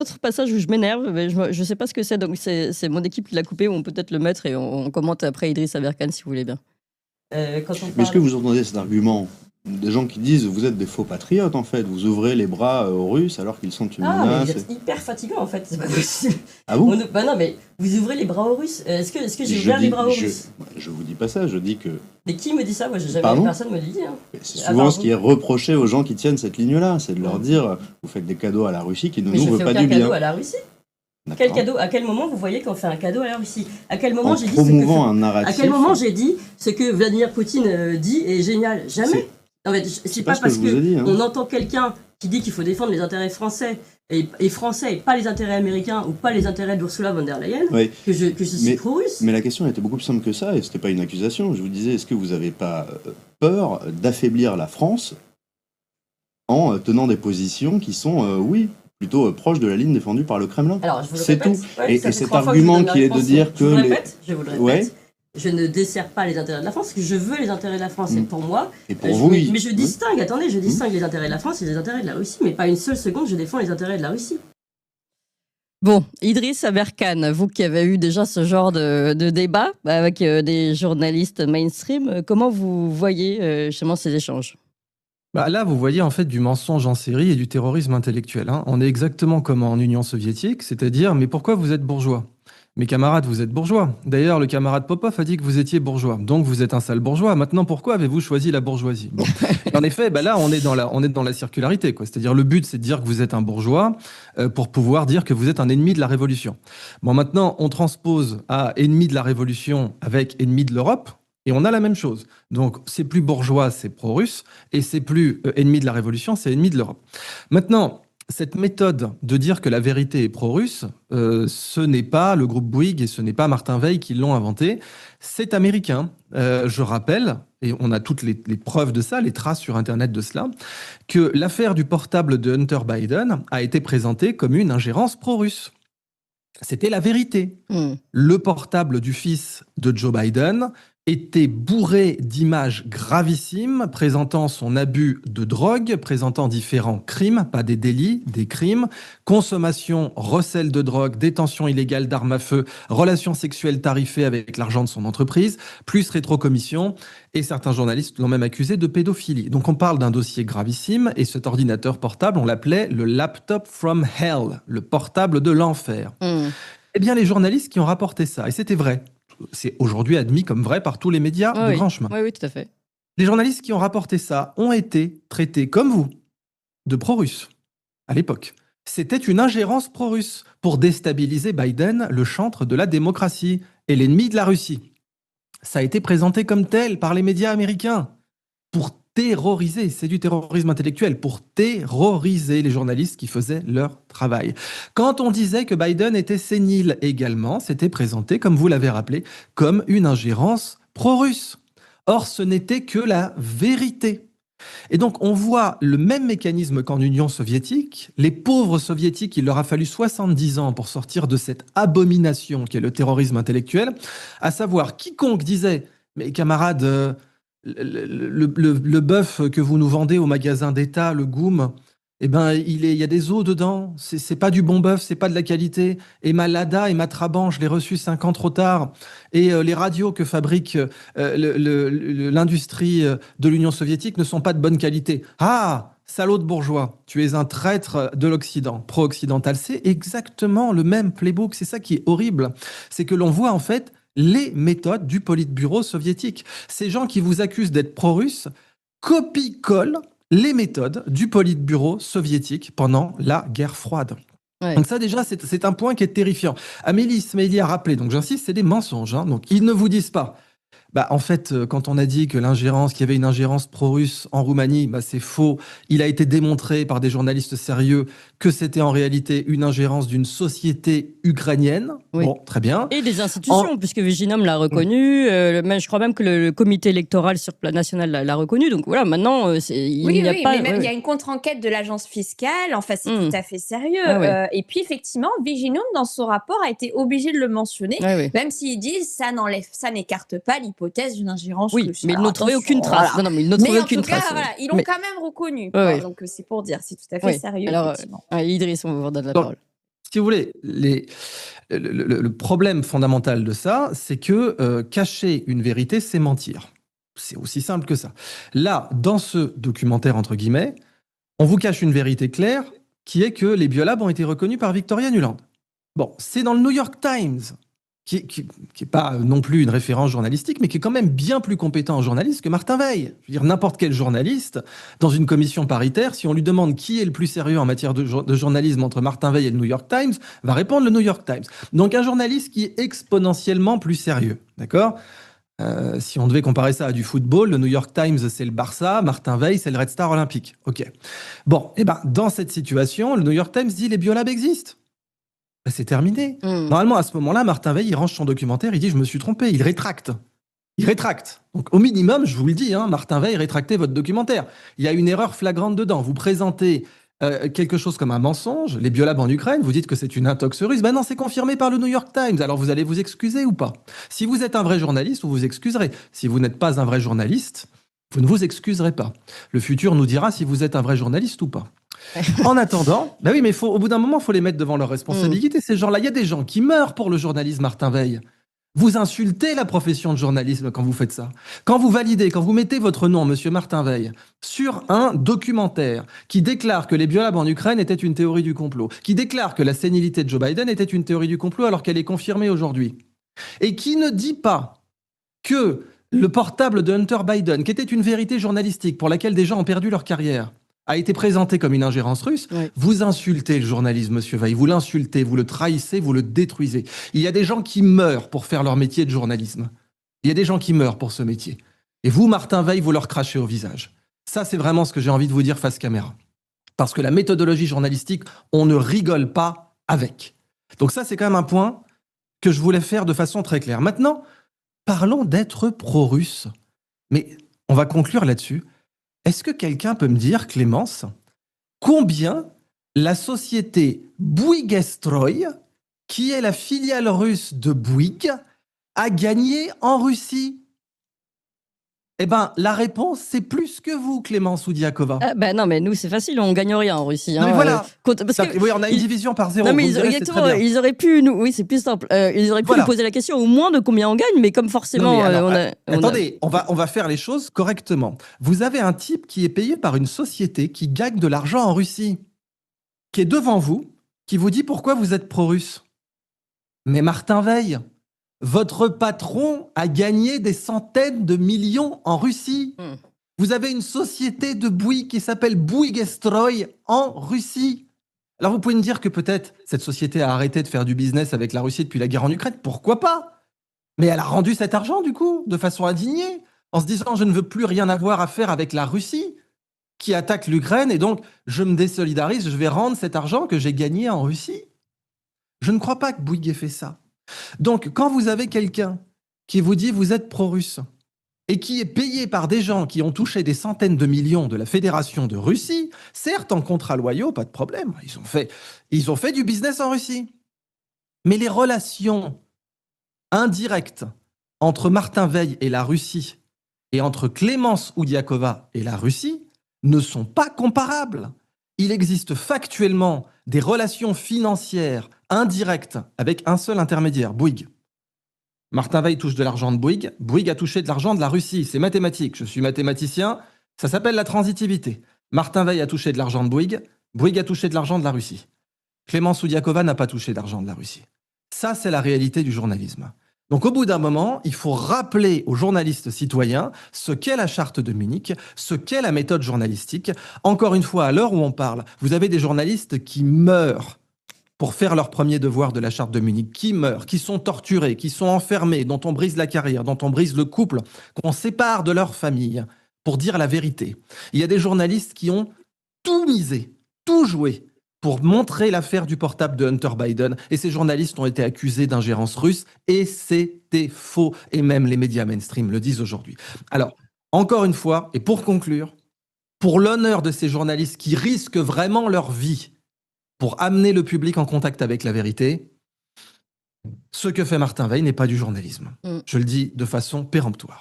Autre passage où je m'énerve, mais je sais pas ce que c'est, donc c'est mon équipe qui l'a coupé, on peut peut-être le mettre et on commente après Idriss Aberkane si vous voulez bien. Quand on Mais est-ce que parle vous entendez cet argument des gens qui disent vous êtes des faux patriotes en fait, vous ouvrez les bras aux Russes alors qu'ils sont une Ah, mais vous menace. êtes hyper fatigant en fait, c'est pas possible. Ah bon? Bah non, mais vous ouvrez les bras aux Russes. Est-ce que j'ai Je ouvert les dis, bras aux Russes? je vous dis pas ça, je dis que Mais qui me dit ça? Moi, j'ai jamais Pardon? personne me le dit. Hein. c'est À souvent part ce qui est vous. reproché aux gens qui tiennent cette ligne-là, c'est de leur Ouais. dire vous faites des cadeaux à la Russie qui ne Mais je nous fais veut pas aucun du cadeau bien. à la Russie. Quel D'accord. cadeau? À quel moment vous voyez qu'on fait un cadeau à la Russie? À quel moment En j'ai dit promouvant un à narratif. quel moment j'ai dit ce que Vladimir Poutine dit est génial? Jamais. C'est- En fait, c'est pas pas ce que parce je vous ai dit, hein. on entend quelqu'un qui dit qu'il faut défendre les intérêts français et français et pas les intérêts américains ou pas les intérêts d'Ursula von der Leyen Oui. que je suis pro-russe. Mais la question était beaucoup plus simple que ça, et c'était pas une accusation. Je vous disais, est-ce que vous n'avez pas peur d'affaiblir la France en tenant des positions qui sont, oui, plutôt proches de la ligne défendue par le Kremlin? Alors, je vous le C'est répète. tout. Ouais, Et ça fait cet 3 fois que je vous argument donne la qui est de réponse. dire Je vous que le répète, je vous le répète. Ouais. Je ne desserre pas les intérêts de la France, parce que je veux les intérêts de la France. Et pour moi, Et pour vous, oui. mais je distingue, attendez, je distingue les intérêts de la France et les intérêts de la Russie, mais pas une seule seconde, je défends les intérêts de la Russie. Bon, Idriss Aberkane, vous qui avez eu déjà ce genre de débat avec des journalistes mainstream, comment vous voyez justement ces échanges? Bah là, vous voyez en fait du mensonge en série et du terrorisme intellectuel. Hein. On est exactement comme en Union soviétique, c'est-à-dire, mais pourquoi vous êtes bourgeois? Mes camarades, vous êtes bourgeois. D'ailleurs, le camarade Popov a dit que vous étiez bourgeois. Donc, vous êtes un sale bourgeois. Maintenant, pourquoi avez-vous choisi la bourgeoisie? Bon. En effet, bah là, on est dans la circularité, quoi. C'est-à-dire, le but, c'est de dire que vous êtes un bourgeois pour pouvoir dire que vous êtes un ennemi de la révolution. Bon, maintenant, on transpose à ennemi de la révolution avec ennemi de l'Europe. Et on a la même chose. Donc, c'est plus bourgeois, c'est pro-russe, et c'est plus ennemi de la révolution, c'est ennemi de l'Europe. Maintenant, cette méthode de dire que la vérité est pro-russe, ce n'est pas le groupe Bouygues et ce n'est pas Martin Veil qui l'ont inventé, c'est américain. Je rappelle, et on a toutes les preuves de ça, les traces sur Internet de cela, que l'affaire du portable de Hunter Biden a été présentée comme une ingérence pro-russe. C'était la vérité. Le portable du fils de Joe Biden était bourré d'images gravissimes présentant son abus de drogue, présentant différents crimes, pas des délits, des crimes, consommation, recel de drogue, détention illégale d'armes à feu, relations sexuelles tarifées avec l'argent de son entreprise, plus rétrocommission, et certains journalistes l'ont même accusé de pédophilie. Donc on parle d'un dossier gravissime, et cet ordinateur portable, on l'appelait le laptop from hell, le portable de l'enfer. Eh bien, les journalistes qui ont rapporté ça, et c'était vrai, c'est aujourd'hui admis comme vrai par tous les médias de grand chemin. Oui, tout à fait. Les journalistes qui ont rapporté ça ont été traités, comme vous, de pro-russes à l'époque. C'était une ingérence pro-russe pour déstabiliser Biden, le chantre de la démocratie et l'ennemi de la Russie. Ça a été présenté comme tel par les médias américains pour terroriser, c'est du terrorisme intellectuel, pour terroriser les journalistes qui faisaient leur travail. Quand on disait que Biden était sénile également, c'était présenté, comme vous l'avez rappelé, comme une ingérence pro-russe. Or, ce n'était que la vérité. Et donc, on voit le même mécanisme qu'en Union soviétique. Les pauvres soviétiques, il leur a fallu 70 ans pour sortir de cette abomination qu'est le terrorisme intellectuel, à savoir quiconque disait « Mes camarades, le bœuf que vous nous vendez au magasin d'État, le Goum, eh ben, il y a des os dedans. C'est pas du bon bœuf, c'est pas de la qualité. Et ma Lada et ma Trabant, je l'ai reçu 5 ans trop tard. Et les radios que fabrique l'industrie de l'Union soviétique ne sont pas de bonne qualité. Ah, salaud de bourgeois, tu es un traître de l'Occident, pro-occidental. C'est exactement le même playbook. C'est ça qui est horrible. C'est que l'on voit en fait les méthodes du Politburo soviétique. Ces gens qui vous accusent d'être pro-russes copient-collent les méthodes du Politburo soviétique pendant la guerre froide. Ouais. Donc ça déjà, c'est un point qui est terrifiant. Amélie Ismaili a rappelé, donc j'insiste, c'est des mensonges. Hein, donc ils ne vous disent pas. Bah, en fait, quand on a dit que qu'il y avait une ingérence pro-russe en Roumanie, bah, c'est faux. Il a été démontré par des journalistes sérieux que c'était en réalité une ingérence d'une société ukrainienne. Oui. Bon, très bien. Et des institutions, puisque Viginum l'a reconnu. Je crois même que le comité électoral sur plan national l'a reconnu. Donc voilà, maintenant, il n'y a pas... il y a une contre-enquête de l'agence fiscale. Enfin, c'est tout à fait sérieux. Et puis, effectivement, Viginum, dans son rapport, a été obligé de le mentionner, même s'ils disent ça n'écarte pas l'hypothèse d'une ingérence russe. Mais ils n'ont trouvé aucune trace. Voilà. Non, mais ils n'ont trouvé aucune trace. Voilà, ils l'ont quand même reconnu. Donc, c'est pour dire, c'est tout à fait sérieux. Alors, Idriss, on va vous donner la parole. si vous voulez, le problème fondamental de ça, c'est que cacher une vérité, c'est mentir. C'est aussi simple que ça. Là, dans ce documentaire, entre guillemets, on vous cache une vérité claire, qui est que les biolabs ont été reconnus par Victoria Nuland. Bon, c'est dans le New York Times, qui n'est pas non plus une référence journalistique, mais qui est quand même bien plus compétent en journaliste que Martin Veil. Je veux dire, n'importe quel journaliste, dans une commission paritaire, si on lui demande qui est le plus sérieux en matière de journalisme entre Martin Veil et le New York Times, va répondre le New York Times. Donc un journaliste qui est exponentiellement plus sérieux, d'accord ? Si on devait comparer ça à du football, le New York Times, c'est le Barça, Martin Veil, c'est le Red Star Olympique. Ok. Bon, et ben dans cette situation, le New York Times dit les biolabs existent. Ben, c'est terminé. Normalement, à ce moment-là, Martin Veil, il range son documentaire, il dit je me suis trompé, il rétracte. Il rétracte. Donc au minimum, je vous le dis, Martin Veil, rétractez votre documentaire. Il y a une erreur flagrante dedans. Vous présentez quelque chose comme un mensonge, les biolabs en Ukraine, vous dites que c'est une intox russe. Ben non, c'est confirmé par le New York Times. Alors vous allez vous excuser ou pas? Si vous êtes un vrai journaliste, vous vous excuserez. Si vous n'êtes pas un vrai journaliste, vous ne vous excuserez pas. Le futur nous dira si vous êtes un vrai journaliste ou pas. En attendant, ben oui, mais au bout d'un moment, il faut les mettre devant leurs responsabilités. Ces gens-là, il y a des gens qui meurent pour le journalisme, Martin Veil. Vous insultez la profession de journalisme quand vous faites ça. Quand vous validez, quand vous mettez votre nom, monsieur Martin Veil, sur un documentaire qui déclare que les biolabs en Ukraine étaient une théorie du complot, qui déclare que la sénilité de Joe Biden était une théorie du complot alors qu'elle est confirmée aujourd'hui, et qui ne dit pas que le portable de Hunter Biden, qui était une vérité journalistique pour laquelle des gens ont perdu leur carrière, a été présenté comme une ingérence russe, oui. Vous insultez le journalisme, monsieur Veil, vous l'insultez, vous le trahissez, vous le détruisez. Il y a des gens qui meurent pour faire leur métier de journalisme. Il y a des gens qui meurent pour ce métier. Et vous, Martin Veil, vous leur crachez au visage. Ça, c'est vraiment ce que j'ai envie de vous dire face caméra. Parce que la méthodologie journalistique, on ne rigole pas avec. Donc ça, c'est quand même un point que je voulais faire de façon très claire. Maintenant, parlons d'être pro-russe. Mais on va conclure là-dessus. Est-ce que quelqu'un peut me dire, Clémence, combien la société Bouygues-Stroy, qui est la filiale russe de Bouygues, a gagné en Russie? Eh bien, la réponse, c'est plus que vous, Clémence Oudiakova. Non, mais nous, c'est facile, on ne gagne rien en Russie. Non, mais voilà. Oui, on a une division par zéro. Non, mais exactement, ils auraient pu nous... Oui, c'est plus simple. Ils auraient pu nous poser la question au moins de combien on gagne, mais comme forcément... Attendez, on va faire les choses correctement. Vous avez un type qui est payé par une société qui gagne de l'argent en Russie, qui est devant vous, qui vous dit pourquoi vous êtes pro-russe. Mais Martin Veil... Votre patron a gagné des centaines de millions en Russie. Vous avez une société de Bouygues qui s'appelle Bouygues-Stroy en Russie. Alors vous pouvez me dire que peut-être cette société a arrêté de faire du business avec la Russie depuis la guerre en Ukraine. Pourquoi pas? Mais elle a rendu cet argent du coup, de façon indignée, en se disant je ne veux plus rien avoir à faire avec la Russie qui attaque l'Ukraine et donc je me désolidarise, je vais rendre cet argent que j'ai gagné en Russie. Je ne crois pas que Bouygues ait fait ça. Donc, quand vous avez quelqu'un qui vous dit vous êtes pro-russe et qui est payé par des gens qui ont touché des centaines de millions de la Fédération de Russie, certes en contrats loyaux, pas de problème, ils ont fait du business en Russie. Mais les relations indirectes entre Martin Veil et la Russie et entre Clémence Oudiakova et la Russie ne sont pas comparables. Il existe factuellement des relations financières indirectes avec un seul intermédiaire, Bouygues. Martin Veil touche de l'argent de Bouygues. Bouygues a touché de l'argent de la Russie. C'est mathématique. Je suis mathématicien. Ça s'appelle la transitivité. Martin Veil a touché de l'argent de Bouygues. Bouygues a touché de l'argent de la Russie. Clémence Oudiakova n'a pas touché d'argent de la Russie. Ça, c'est la réalité du journalisme. Donc, au bout d'un moment, il faut rappeler aux journalistes citoyens ce qu'est la charte de Munich, ce qu'est la méthode journalistique. Encore une fois, à l'heure où on parle, vous avez des journalistes qui meurent pour faire leur premier devoir de la charte de Munich, qui meurent, qui sont torturés, qui sont enfermés, dont on brise la carrière, dont on brise le couple, qu'on sépare de leur famille pour dire la vérité. Il y a des journalistes qui ont tout misé, tout joué pour montrer l'affaire du portable de Hunter Biden. Et ces journalistes ont été accusés d'ingérence russe et c'était faux. Et même les médias mainstream le disent aujourd'hui. Alors, encore une fois, et pour conclure, pour l'honneur de ces journalistes qui risquent vraiment leur vie pour amener le public en contact avec la vérité, ce que fait Martin Veil n'est pas du journalisme. Je le dis de façon péremptoire.